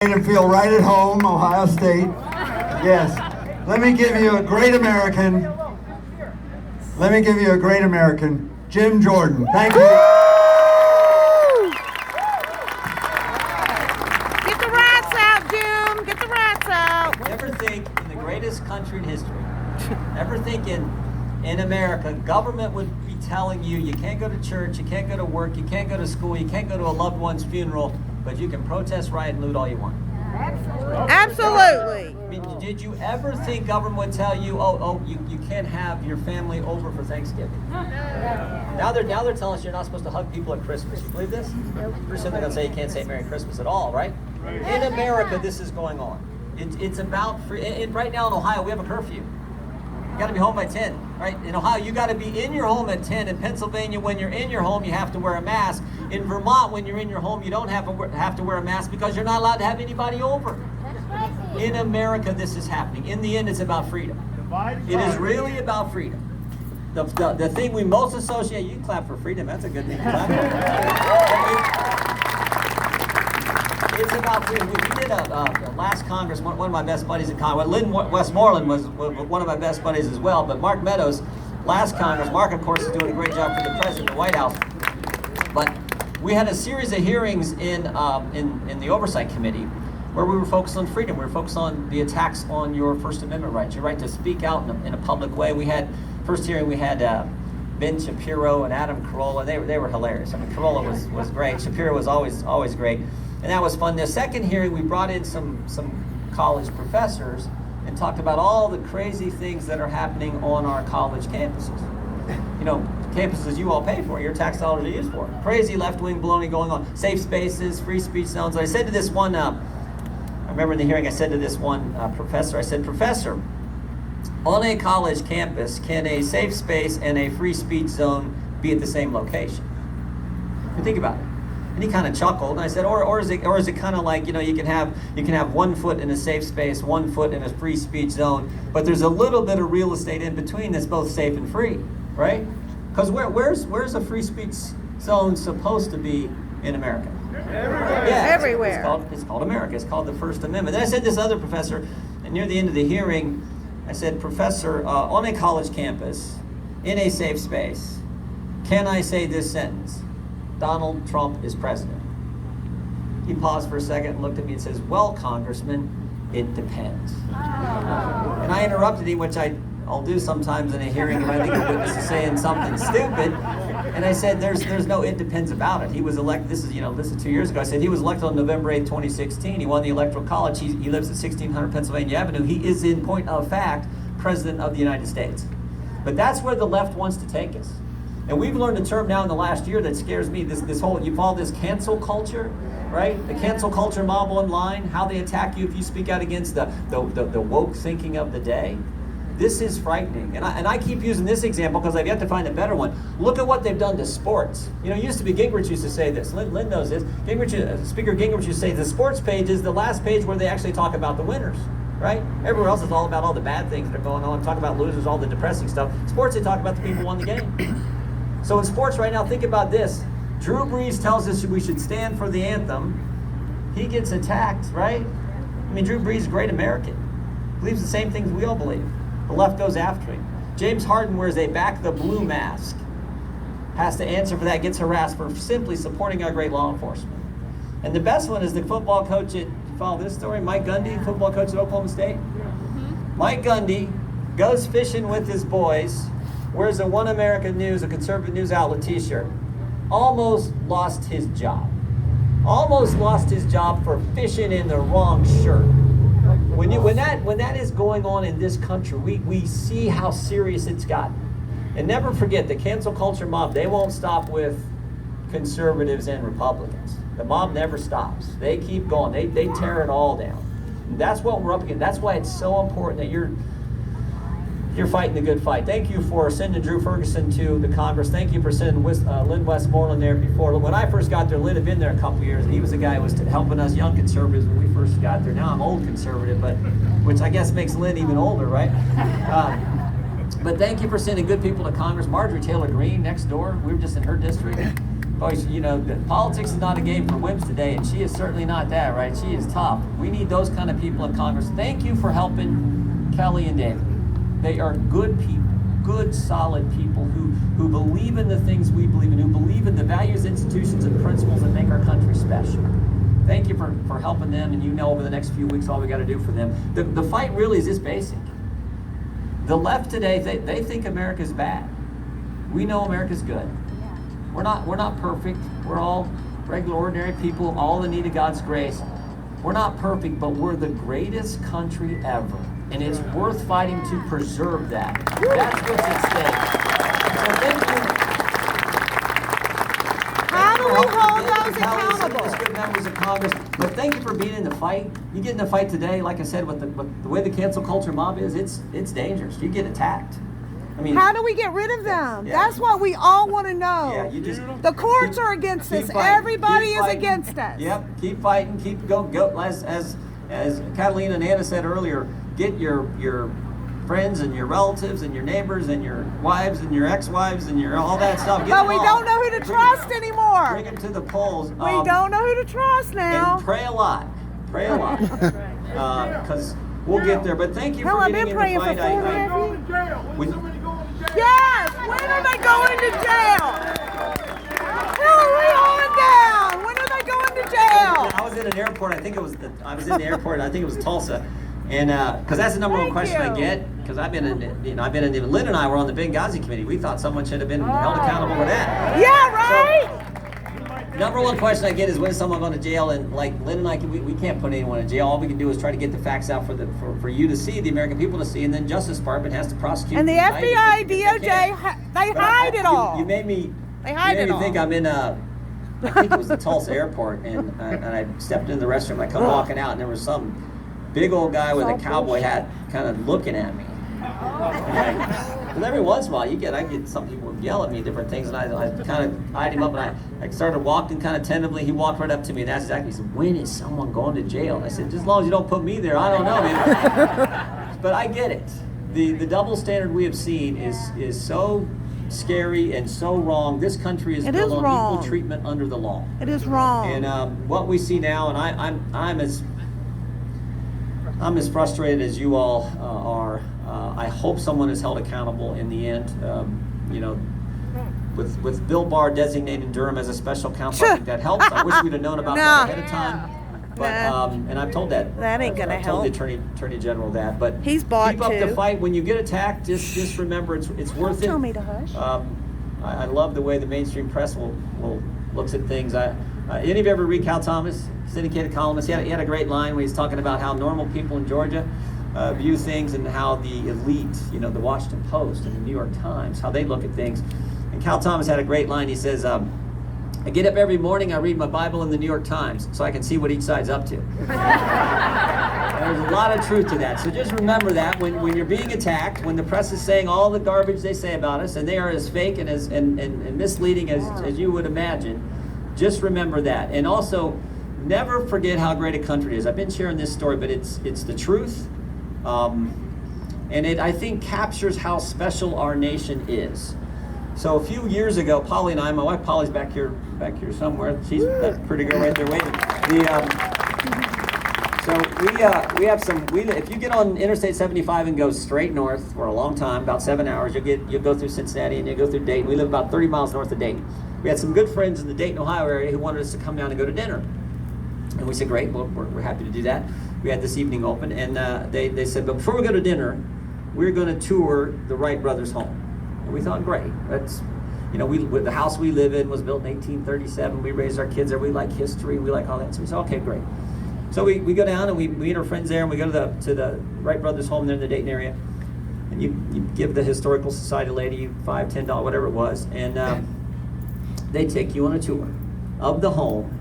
Made him feel right at home, Ohio State. Yes. Let me give you a great American. Let me give you a great American, Jim Jordan. Thank you. Get the rats out, Jim. Get the rats out. Never think in the greatest country in history, ever think in America, government would be telling you you can't go to church, you can't go to work, you can't go to school, you can't go to a loved one's funeral, but you can protest, riot, and loot all you want. Absolutely. I mean, did you ever think government would tell you, you can't have your family over for Thanksgiving? Now they're telling us you're not supposed to hug people at Christmas. You believe this? Pretty soon they're going to say you can't say Merry Christmas at all, right? In America, this is going on. It's about free. Right now in Ohio, we have a curfew. You got to be home by 10, right? In Ohio, you got to be in your home at 10. In Pennsylvania, when you're in your home, you have to wear a mask. In Vermont, when you're in your home, you don't have to wear a mask because you're not allowed to have anybody over. In America, this is happening. In the end, it's about freedom. It is really about freedom. The thing we most associate, you clap for freedom, that's a good thing to clap for. It's about freedom. We did a last Congress, one of my best buddies in Congress. Lynn Westmoreland was one of my best buddies as well, but Mark Meadows, last Congress, Mark, of course, is doing a great job for the president of the White House. But we had a series of hearings in the Oversight Committee where we were focused on freedom. We were focused on the attacks on your First Amendment rights, your right to speak out in a public way. We had, first hearing, we had Ben Shapiro and Adam Carolla. They were hilarious. I mean, Carolla was great. Shapiro was always great. And that was fun. The second hearing, we brought in some college professors and talked about all the crazy things that are happening on our college campuses. You know, campuses you all pay for, your tax dollars are used for. Crazy left-wing baloney going on. Safe spaces, free speech zones. I said to this one, I remember in the hearing, I said to this one professor, I said, Professor, on a college campus, can a safe space and a free speech zone be at the same location? And think about it. And he kind of chuckled, and I said, or is it kind of like, you know, you can have 1 foot in a safe space, 1 foot in a free speech zone, but there's a little bit of real estate in between that's both safe and free, right? Because where's a free speech zone supposed to be in America? Everywhere. Yeah, Everywhere. It's called America. It's called the First Amendment. Then I said to this other professor, and near the end of the hearing, I said, Professor, on a college campus, in a safe space, can I say this sentence? Donald Trump is president. He paused for a second and looked at me and says, well, Congressman, it depends. And I interrupted him, which I'll do sometimes in a hearing if I think a witness is saying something stupid. And I said, there's no it depends about it. He was elected, this is 2 years ago. I said, he was elected on November 8th, 2016. He won the Electoral College. He lives at 1600 Pennsylvania Avenue. He is, in point of fact, President of the United States. But that's where the left wants to take us. And we've learned a term now in the last year that scares me, this whole, you follow this cancel culture, right? The cancel culture mob online, how they attack you if you speak out against the woke thinking of the day. This is frightening. And I keep using this example because I've yet to find a better one. Look at what they've done to sports. You know, it used to be, Gingrich used to say this. Lynn knows this. Speaker Gingrich used to say the sports page is the last page where they actually talk about the winners, right? Everywhere else is all about all the bad things that are going on, talk about losers, all the depressing stuff. Sports, they talk about the people who won the game. So in sports right now, think about this. Drew Brees tells us we should stand for the anthem. He gets attacked, right? I mean, Drew Brees is a great American. Believes the same things we all believe. The left goes after him. James Harden wears a back the blue mask. Has to answer for that, gets harassed for simply supporting our great law enforcement. And the best one is the football coach at, follow this story, Mike Gundy, football coach at Oklahoma State. Mike Gundy goes fishing with his boys, wears a One American News, a conservative news outlet t-shirt. Almost lost his job. Almost lost his job for fishing in the wrong shirt. When that is going on in this country, we see how serious it's gotten. And never forget, the cancel culture mob, they won't stop with conservatives and Republicans. The mob never stops. They keep going. They tear it all down. And that's what we're up against. That's why it's so important that you're fighting the good fight. Thank you for sending Drew Ferguson to the Congress. Thank you for sending Lynn Westmoreland there before. When I first got there, Lynn had been there a couple years, and he was the guy who was helping us young conservatives when we first got there. Now I'm old conservative, but which I guess makes Lynn even older, right? But thank you for sending good people to Congress. Marjorie Taylor Greene next door, we were just in her district. boy, politics is not a game for wimps today, and she is certainly not that, right? She is tough. We need those kind of people in Congress. Thank you for helping Kelly and David. They are good people, good, solid people who believe in the things we believe in, who believe in the values, institutions, and principles that make our country special. Thank you for helping them, and over the next few weeks all we got to do for them. The fight really is this basic. The left today, they think America's bad. We know America's good. We're not perfect. We're all regular, ordinary people, all in need of God's grace. We're not perfect, but we're the greatest country ever. And it's worth fighting to preserve that. That's what's at stake. So thank you. How do we hold those accountable? As good members of Congress. But thank you for being in the fight. You get in the fight today, like I said, with the way the cancel culture mob is, it's dangerous. You get attacked. I mean, how do we get rid of them? Yeah. That's what we all want to know. Yeah, you just the courts are against us. Everybody is against us. Yep, keep fighting, keep go. As Catalina and Anna said earlier, get your friends and your relatives and your neighbors and your wives and your ex-wives and your all that stuff. But we don't know who to trust anymore. Bring them to the polls. We don't know who to trust now. And pray a lot. Pray a lot. Because we'll get there. But thank you for getting in the fight. I've been praying for 4.5 years. When, yes! When are they going to jail? Hillary on down! When are they going to jail? I was in an airport. I think it was Tulsa. And because that's the number one question I get, because Lynn and I were on the Benghazi committee. We thought someone should have been held accountable for that. Yeah, right? So, number one question I get is, when is someone going to jail? And like Lynn and I, we can't put anyone in jail. All we can do is try to get the facts out for you to see, the American people to see, and then Justice Department has to prosecute. And the FBI, DOJ, they hide it all. You made me. They hide it all. Think I'm in I think it was the Tulsa airport, and I stepped into the restroom. I come walking out, and there was some big old guy with a cowboy hat kind of looking at me. Because every once in a while I get some people yell at me different things, and I kind of eyed him up, and I started walking kind of tentatively. He walked right up to me, and that's exactly, he said, when is someone going to jail? And I said, just as long as you don't put me there, I don't know, man. But I get it. The double standard we have seen is so scary and so wrong. This country is built on equal treatment under the law. It is wrong. And what we see now, and I'm as frustrated as you all are. I hope someone is held accountable in the end. With Bill Barr designating Durham as a special counsel, I think that helps. I wish we'd have known about that ahead of time. But and I've told that. That ain't gonna help. I've told the Attorney General that. But he's bought keep up the fight. When you get attacked, just remember it's worth it. Tell me to hush. I love the way the mainstream press will looks at things. Any of you ever read Cal Thomas, syndicated columnist? He had a great line where he's talking about how normal people in Georgia view things, and how the elite, the Washington Post and the New York Times, how they look at things. And Cal Thomas had a great line. He says, I get up every morning, I read my Bible in the New York Times so I can see what each side's up to. There's a lot of truth to that. So just remember that when you're being attacked, when the press is saying all the garbage they say about us, and they are as fake and as and misleading as you would imagine, just remember that. And also, never forget how great a country it is. I've been sharing this story, but it's the truth. And it, I think, captures how special our nation is. So a few years ago, Polly and I, my wife Polly's back here somewhere. She's that pretty girl right there waiting. We have some. If you get on Interstate 75 and go straight north for a long time, about 7 hours, you'll go through Cincinnati and you'll go through Dayton. We live about 30 miles north of Dayton. We had some good friends in the Dayton, Ohio area who wanted us to come down and go to dinner. And we said, great, well, we're happy to do that. We had this evening open, and they said, but before we go to dinner, we're going to tour the Wright brothers' home. And we thought, great. That's, the house we live in was built in 1837. We raised our kids there. We like history. We like all that. So we said, okay, great. So we go down and we meet our friends there, and we go to the Wright brothers' home there in the Dayton area. And you give the historical society lady $5, $10, whatever it was, and they take you on a tour of the home,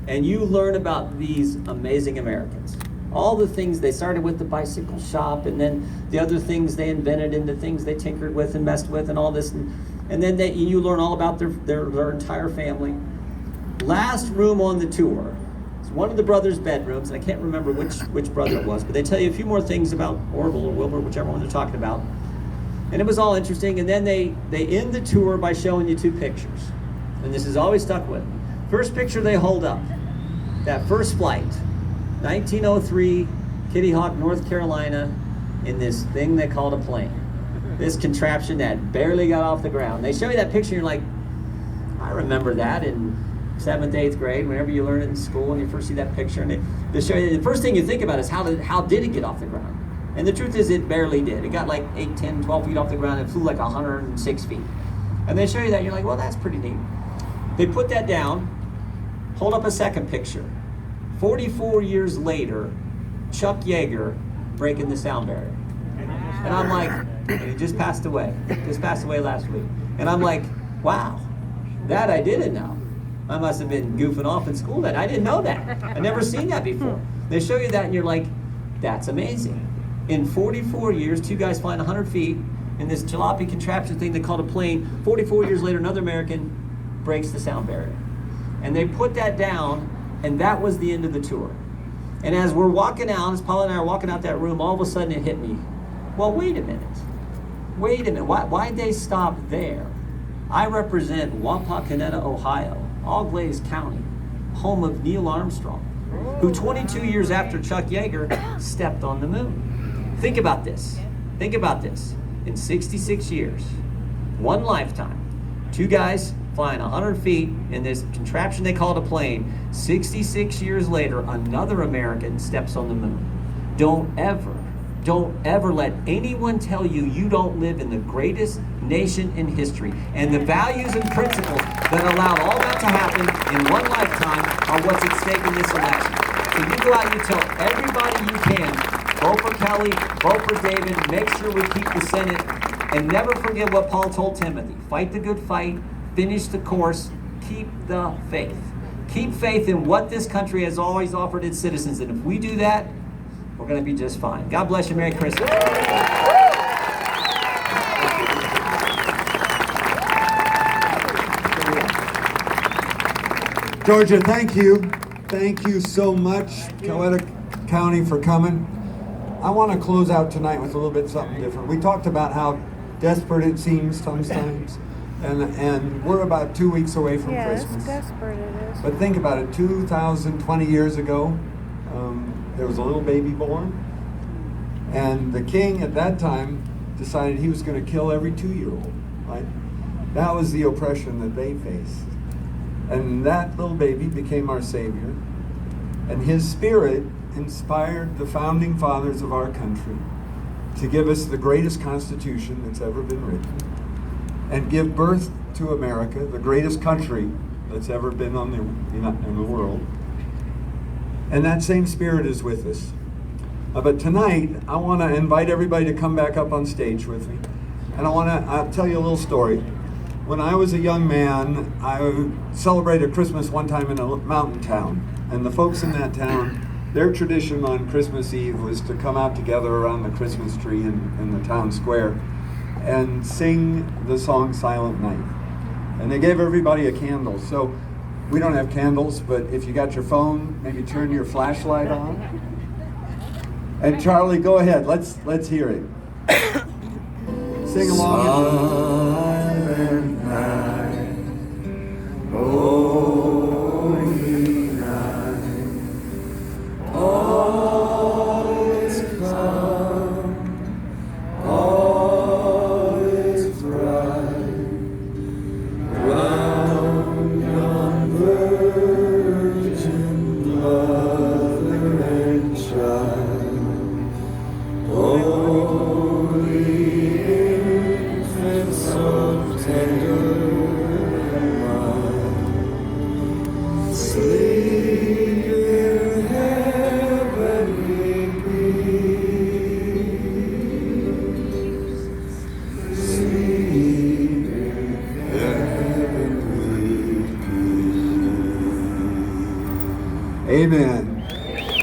and you learn about these amazing Americans. All the things they started with, the bicycle shop, and then the other things they invented, and the things they tinkered with and messed with, and all this, and then you learn all about their entire family. Last room on the tour is one of the brothers' bedrooms, and I can't remember which brother it was, but they tell you a few more things about Orville or Wilbur, whichever one they're talking about. And it was all interesting, and then they end the tour by showing you two pictures. and this has always stuck with me. First picture they hold up, that first flight, 1903, Kitty Hawk, North Carolina, in this thing they called a plane. This contraption that barely got off the ground. They show you that picture, and you're like, I remember that in 7th, 8th grade, whenever you learn it in school and you first see that picture. And they show you, the first thing you think about is how did it get off the ground? And the truth is it barely did. It got like 8, 10, 12 feet off the ground and flew like 106 feet. And they show you that, and you're like, well, that's pretty neat. They put that down, hold up a second picture. 44 years later, Chuck Yeager breaking the sound barrier. And I'm like, and he just passed away last week. And I'm like, wow, that I didn't know. I must have been goofing off in school then. I didn't know that. I'd never seen that before. They show you that and you're like, that's amazing. In 44 years, 2 guys flying 100 feet in this jalopy contraption thing they called a plane. 44 years later, another American breaks the sound barrier. And they put that down, and that was the end of the tour. And as we're walking out, as Paula and I are walking out that room, all of a sudden it hit me. Well, wait a minute. Why'd they stop there? I represent Wapakoneta, Ohio, Auglaize County, home of Neil Armstrong, who 22 years after Chuck Yeager stepped on the moon. Think about this. Think about this. In 66 years, one lifetime, 2 guys flying 100 feet in this contraption they called a plane. 66 years later, another American steps on the moon. Don't ever let anyone tell you you don't live in the greatest nation in history. And the values and principles that allowed all that to happen in one lifetime are what's at stake in this election. So you go out and you tell everybody you can, vote for Kelly, vote for David, make sure we keep the Senate, and never forget what Paul told Timothy. Fight the good fight, finish the course, keep the faith. Keep faith in what this country has always offered its citizens, and if we do that, we're going to be just fine. God bless you. Merry Christmas. Georgia, thank you. Thank you so much, Coweta County, for coming. I want to close out tonight with a little bit something different. We talked about how desperate it seems sometimes, and we're about 2 weeks away from Christmas. Yeah, it's desperate it is. But think about it, 20 years ago, there was a little baby born, and the king at that time decided he was going to kill every 2-year-old, right? That was the oppression that they faced. And that little baby became our savior, and his spirit inspired the founding fathers of our country to give us the greatest constitution that's ever been written and give birth to America, the greatest country that's ever been in the world. And that same spirit is with us. But tonight, I want to invite everybody to come back up on stage with me. And I'll tell you a little story. When I was a young man, I celebrated Christmas one time in a mountain town. And the folks in that town, their tradition on Christmas Eve was to come out together around the Christmas tree in the town square and sing the song Silent Night. And they gave everybody a candle. So we don't have candles, but if you got your phone, maybe turn your flashlight on. And Charlie, go ahead. Let's hear it. Sing along. Silent night, holy night, all is calm, all is bright, round yon virgin mother and child, holy infants of tender mind, sleep in heavenly peace, sleep in heavenly peace. Amen.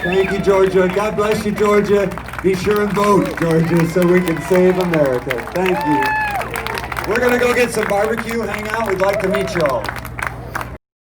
Thank you, Georgia. God bless you, Georgia. Be sure and vote, Georgia, so we can save America. Thank you. We're going to go get some barbecue, hang out. We'd like to meet you all.